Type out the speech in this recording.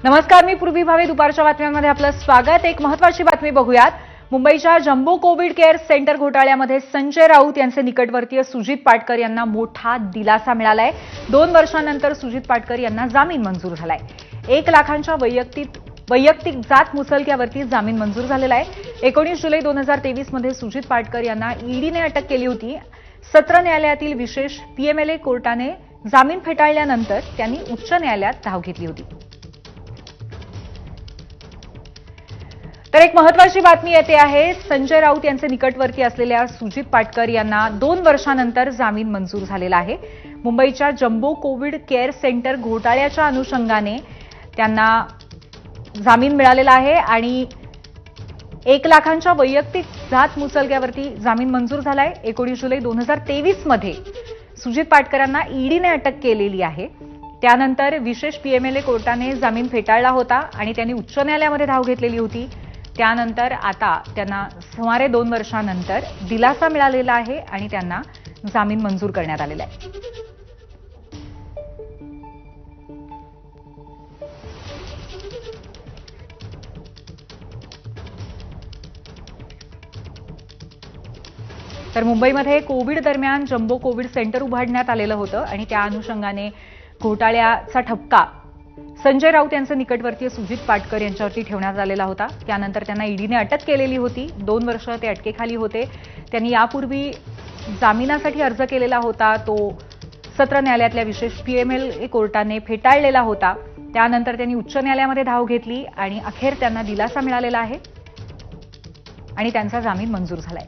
नमस्कार, मी पूर्वी भावे. दुपारच्या बातम्यांमध्ये आपलं स्वागत. एक महत्त्वाची बातमी बघूयात. मुंबईच्या जम्बो कोविड केअर सेंटर घोटाळ्यामध्ये संजय राऊत यांचे निकटवर्तीय सुजित पाटकर यांना मोठा दिलासा मिळालाय. 2 वर्षांनंतर सुजित पाटकर यांना जामीन मंजूर झालाय. 1 लाखांच्या वैयक्तिक जात मुचलक्यावरती जामीन मंजूर झालेला आहे. 19 जुलै 2023 मध्ये सुजित पाटकर यांना ईडीने अटक केली होती. सत्र न्यायालयातील विशेष पीएमएलए कोर्टाने जामीन फेटाळल्यानंतर त्यांनी उच्च न्यायालयात धाव घेतली होती. तर एक महत्त्वाची बातमी येते आहे. संजय राऊत यांचे निकटवर्ती असलेल्या सुजित पाटकर यांना 2 वर्षांनंतर जामीन मंजूर झालेला आहे. मुंबईच्या जम्बो कोविड केअर सेंटर घोटाळ्याच्या अनुषंगाने त्यांना जामीन मिळालेला आहे आणि 1 लाखांच्या वैयक्तिक जात मुचलक्यावरती जामीन मंजूर झालाय. 19 जुलै 2023 मध्ये सुजित पाटकरांना ईडीने अटक केलेली आहे. त्यानंतर विशेष पीएमएलए कोर्टाने जामीन फेटाळला होता आणि त्यांनी उच्च न्यायालयामध्ये धाव घेतलेली होती. त्यानंतर आता त्यांना सुमारे 2 वर्षांनंतर दिलासा मिळालेला आहे आणि त्यांना जामीन मंजूर करण्यात आलेला आहे. तर मुंबईमध्ये कोविड दरम्यान जम्बो कोविड सेंटर उभारण्यात आलेलं होतं आणि त्या अनुषंगाने घोटाळ्याचा ठपका संजय राऊत यांचे निकटवर्तीय सुजित पाटकर यांच्यावरती ठेवण्यात आलेला होता. त्यानंतर त्यांना ईडीने अटक केलेली होती. 2 वर्ष ते अटकेखाली होते. त्यांनी यापूर्वी जामिनासाठी अर्ज केलेला होता. तो सत्र न्यायालयातल्या विशेष पीएमएलए कोर्टाने फेटाळलेला होता. त्यानंतर त्यांनी उच्च न्यायालयामध्ये धाव घेतली आणि अखेर त्यांना दिलासा मिळालेला आहे आणि त्यांचा जामीन मंजूर झालाय.